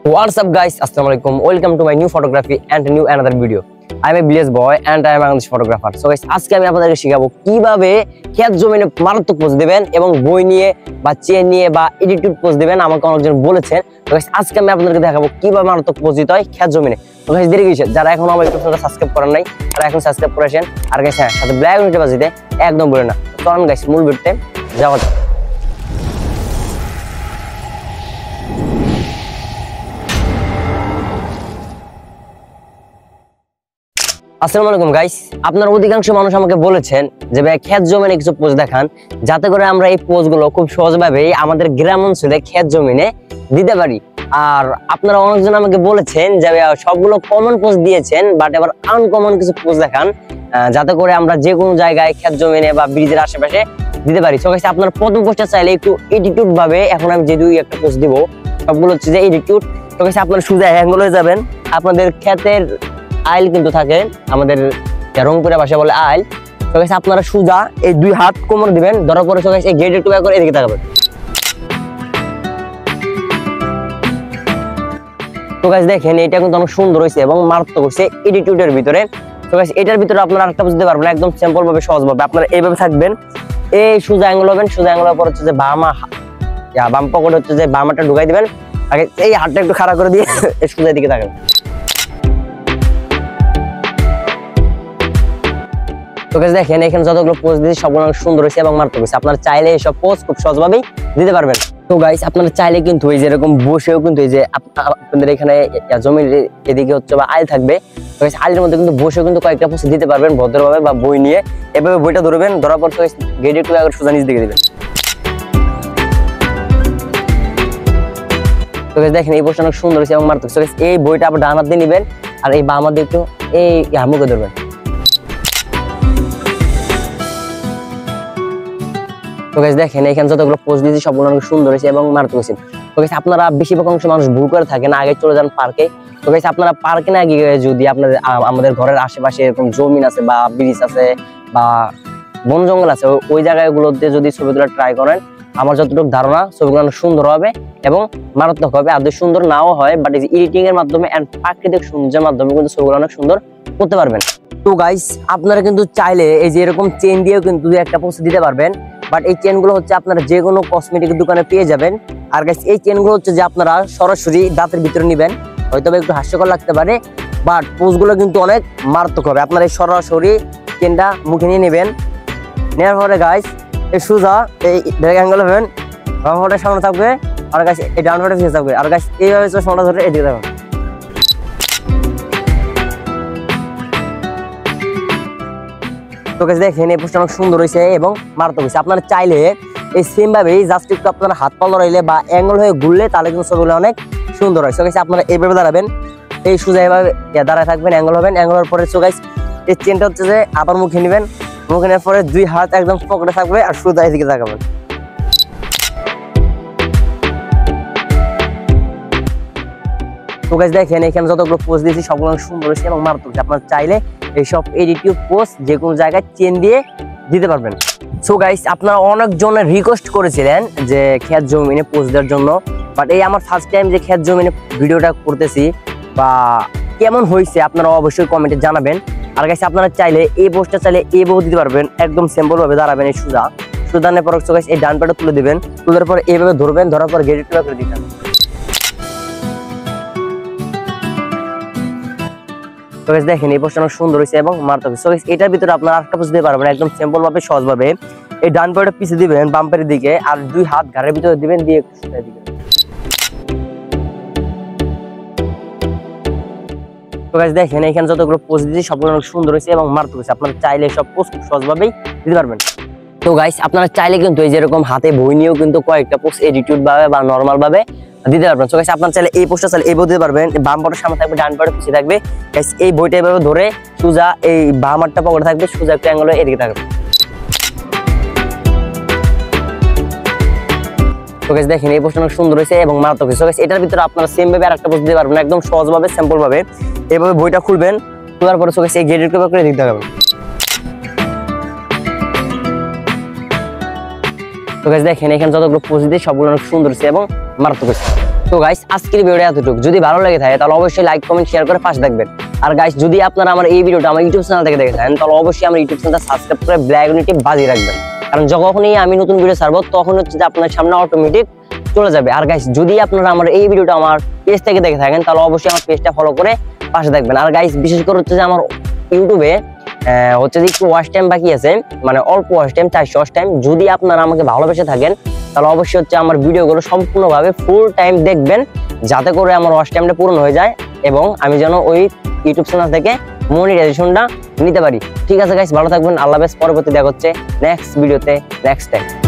What's up guys, Assalamualaikum. Welcome to my new photography and new another video. I am a village boy and I am an English photographer. So guys, আজকে আমি আপনাদেরকে শেখাবো কিভাবে ক্ষেত জমিনে মারাত্মক pose দিবেন এবং বই নিয়ে বা চেন নিয়ে বা এডিটিভ পোজ দিবেন। আমাকে অনেকজন বলেছেন। তো গাইস আজকে আমি আপনাদেরকে দেখাবো কিভাবে মারাত্মক পোজ দিতে হয় ক্ষেত জমিনে। তো গাইস দেরি কিসের, যারা এখনো আমার ইউটিউব চ্যানেলটা সাবস্ক্রাইব করেন নাই তারা এখন সাবস্ক্রাইব করে আসেন। আর গাইস হ্যাঁ, সাথে ব্ল্যাক ঘন্টা বাজিতে একদম ভুলেন না। তো চলুন গাইস মূল ভিডিওতে যাওয়া যাক। আসসালামু আলাইকুম গাইস, আপনারা অধিকাংশ মানুষ আমাকে বলেছেন যে ভাই ক্ষেত জমিনে কিছু পোজ দেখান যাতে করে আমরা এই পোজগুলো খুব সহজভাবে আমাদের গ্রাম অঞ্চলে ক্ষেত জমিনে দিতে পারি। আর আপনারা অনেকজন আমাকে বলেছেন যে সবগুলো কমন পোজ দিয়েছেন, বাট এবার আনকমন কিছু পোজ দেখান যাতে করে আমরা যে কোনো জায়গায় ক্ষেত জমিনে বা ব্রিজের আশেপাশে দিতে পারি। সো গাইস আপনারা প্রথম পোজটা চাইলে একটু এডিটিউড ভাবে, এখন আমি যে দুই একটা পোজ দিব সবগুলো হচ্ছে যে এডিটিউড। তো গাইস আপনারা সোজা অ্যাঙ্গেল হয়ে যাবেন। আপনাদের ক্ষেতের আইল কিন্তু থাকে, আমাদের রংপুরের ভাষায় বলে আইল। তো গাইস আপনারা সোজা এই দুই হাত কোমর দিবেন, ধরার পরে সো গাইস এই গেট একটু করে এদিকে তাকাবেন। তো গাইস দেখেন এটা কিন্তু অনেক সুন্দর হয়েছে এবং মারাত্মক হয়েছে এডিটিউডের ভিতরে। তো গাইস এটার ভিতরে আপনারা আরেকটা বুঝতে পারবেন একদম সিম্পল ভাবে সহজ ভাবে। আপনারা এইভাবে থাকবেন, এই সোজা অ্যাঙ্গেল হবেন, সোজা অ্যাঙ্গেল পর হচ্ছে যে বাম পকেট হচ্ছে যে বাম হাতটা ঢুকাই দিবেন। আগে এই হাতটা একটু খাড়া করে দিয়ে সোজা দিকে তাকাবেন। তো গাইস দেখেন এখানে যতগুলো পোজ দিয়েছি সবগুলো সুন্দর হয়েছে এবং মারাত্মক হয়েছে। আপনারা চাইলে এইসব পোজ খুব সহজভাবেই দিতে পারবেন। তো গাইস আপনারা চাইলে কিন্তু এই যে এরকম বসেও কিন্তু এই যে আপনাদের এখানে জমির এদিকে হচ্ছে বা আইল থাকবে, তো গাইস আইলের মধ্যে কিন্তু বসেও কিন্তু কয়েকটা পোজ দিতে পারবেন ভদ্রভাবে, বা বই নিয়ে এভাবে বইটা ধরবেন, ধরার পর গেট একটু সোজা নিচ দিকে দিবেন। তো গাইস দেখেন এই পোজটা অনেক সুন্দর হয়েছে এবং মারাত্মক। তো গাইস এই বইটা আবার ডান হাত দিয়ে নেবেন আর এই বাম হাত দিয়ে একটু এই মুখে ধরবেন। তো গাইস দেখেন এখানে যতগুলো পোজ দিয়েছি সবগুলো অনেক সুন্দর হয়েছে এবং মারাত্মক হয়েছে। তো গাইস আপনারা বেশিরভাগ অংশ মানুষ ভুল করে থাকেন, আগে চলে যান পার্কে। তো গাইস আপনারা পার্কে না গিয়ে যদি আপনাদের আমাদের ঘরের আশেপাশে এরকম জমিন আছে বা ব্রিজ আছে বা বন জঙ্গল আছে, ওই জায়গাগুলোতে যদি ছবি তোলা ট্রাই করেন, আমার যতটুকু ধারণা ছবিগুলো অনেক সুন্দর হবে এবং মারাত্মক হবে। আদৌ সুন্দর নাও হয়, বাট এই এডিটিং এর মাধ্যমে এন্ড প্রাকৃতিক সৌন্দর্যের মাধ্যমে কিন্তু ছবিগুলো অনেক সুন্দর করতে পারবেন। তো গাইস আপনারা কিন্তু চাইলে এই যে এরকম চেন দিয়েও কিন্তু একটা পোজ দিতে পারবেন, বাট এই চেনগুলো হচ্ছে আপনারা যে কোনো কসমেটিক দোকানে পেয়ে যাবেন। আর গাইস এই চেনগুলো হচ্ছে যে আপনারা সরাসরি দাঁতের ভিতরে নেবেন, হয়তো একটু হাস্যকর লাগতে পারে, বাট পোজগুলো কিন্তু অনেক মারাত্মক হবে। আপনারা এই সরাসরি চেনটা মুখে নিয়ে নেবেন, নেওয়ার পরে গাইস এই সোজা এই অ্যাঙ্গেল হবেন, বাম হাতের সামনে থাকবে আর গাইস এই ডান হাতের পিছে থাকবে, আর গাইস এইভাবে চশমাটা ধরে এদিকে থাকবে। তো গাইস দেখেন এই পোজটা অনেক সুন্দর হয়েছে এবং মারাত্মক হয়েছে। আপনারা চাইলে এই সেম ভাবেই জাস্ট একটু আপনারা হাত পা লড়াইলে বা অ্যাঙ্গেল হয়ে ঘুরলে তাহলে কিন্তু ছবিগুলো অনেক সুন্দর হয়। সো গাইস আপনারা এইভাবে দাঁড়াবেন, এই সোজা এভাবে দাঁড়ায় থাকবেন, অ্যাঙ্গেল হবেন, অ্যাঙ্গেল হওয়ার পরে সো গাইস এই চেনটা হচ্ছে যে আবার মুখে নেবেন, মুখে নেওয়ার পরে দুই হাত একদম পকেটে থাকবে আর সোজা এদিকে তাকাবেন। তো গাইস দেখেন এখানে যতগুলো পোজ দিয়েছি সবগুলো সুন্দর হয়েছে এবং মারাত্মক। আপনারা চাইলে এইসব এডিটিভ পোজ যে কোনো জায়গায় চেন দিয়ে দিতে পারবেন। সো গাইস আপনারা অনেকজনের রিকোয়েস্ট করেছিলেন যে ক্ষেত জমিনে পোজ দেওয়ার জন্য, বাট এই আমার ফার্স্ট টাইম যে ক্ষেত জমিনে ভিডিওটা করতেছি, বা কেমন হয়েছে আপনারা অবশ্যই কমেন্টে জানাবেন। আর গাইস আপনারা চাইলে এই পোজটা চাইলে এইভাবে দিতে পারবেন, একদম সিম্পল ভাবে দাঁড়াবেন এই সোজা, সোজানের পর গাইস এই ডান পাটা তুলে দিবেন, তুলার পর এইভাবে ধরবেন, ধরার পর গেট একটু করে দিবেন। তো গাইস দেখেন এই পোজটা অনেক সুন্দর হয়েছে এবং মারাত্মক। সো গাইস এটার ভিতরে আপনারা আরেকটা পোজ দিতে পারবেন একদম সিম্পল ভাবে সহজ ভাবে। এই ডান পাটা পিছে দিবেন বাম পায়ের দিকে আর দুই হাত ঘাড়ের ভিতরে দিবেন, দিয়ে সোজা দিকে। তো গাইস দেখেন এখানে যতগুলো পোজ দিয়েছি সবগুলো অনেক সুন্দর হয়েছে এবং মারাত্মক হয়েছে। আপনারা চাইলে সব পোজ খুব সহজ ভাবেই দিতে পারবেন। তো গাইস আপনারা চাইলে কিন্তু এই যেরকম হাতে বই নিয়েও কিন্তু কয়েকটা পোজ এডিটিউড ভাবে বা নরমাল ভাবে দিতে পারবেন। সো গাইস আপনারা চাইলে এই পোজটা চাইলে এইভাবে দিতে পারবেন, বাম পাটের সামনে থাকবে ডান পাটের পিছে থাকবে। গাইস এই বইটা এইভাবে ধরে সোজা এই বাম হাতটা পকেটে থাকবে, সোজা একটা অ্যাঙ্গেল এদিকে থাকবে। তো গাইস দেখেন এই পোজটা অনেক সুন্দর হয়েছে এবং মারাত্মক হয়েছে। সো গাইস এটার ভিতরে আপনারা সেম ভাবে আরেকটা পোজ দিতে পারবেন একদম সহজ ভাবে সিম্পল ভাবে। এইভাবে বইটা খুলবেন, খোলার পরে সো গাইস এই গেট একটু করে এদিকে থাকবেন। তো গাইস দেখেন এখানে যতগুলো পোজ দিয়েছি সবগুলো অনেক সুন্দর হয়েছে এবং মারাত্মক হয়েছে। তো গাইস আজকের ভিডিওটা এতটুকু, যদি ভালো লাগে থাকে তাহলে অবশ্যই লাইক কমেন্ট শেয়ার করে পাশে থাকবেন। আর গাইস যদি আপনারা আমার এই ভিডিওটা আমার ইউটিউব চ্যানেল থেকে দেখে থাকেন তাহলে অবশ্যই আমার ইউটিউব চ্যানেলটা সাবস্ক্রাইব করে বেল আইকনটি বাজিয়ে রাখবেন, কারণ যখনই আমি নতুন ভিডিও ছাড়বো তখন হচ্ছে যে আপনার সামনে অটোমেটিক চলে যাবে। আর গাইস যদি আপনারা আমার এই ভিডিওটা আমার পেজ থেকে দেখে থাকেন তাহলে অবশ্যই আমার পেজটা ফলো করে পাশে থাকবেন। আর গাইস বিশেষ করে হচ্ছে যে আমার ইউটিউবে হচ্ছে যে একটু ওয়াচ টাইম বাকি আছে, মানে অল্প ওয়াচ টাইম, 400 ওয়াচ টাইম। যদি আপনারা আমাকে ভালোবেসে থাকেন তাহলে অবশ্যই হচ্ছে আমার ভিডিওগুলো সম্পূর্ণভাবে ফুল টাইম দেখবেন, যাতে করে আমার ওয়াচ টাইমটা পূরণ হয়ে যায় এবং আমি যেন ওই ইউটিউব চ্যানেল থেকে মনিটাইজেশনটা নিতে পারি। ঠিক আছে গাইস, ভালো থাকবেন, আল্লাহ হাফেজ। পরবর্তী দেখা হচ্ছে নেক্সট ভিডিওতে নেক্সট টাইম।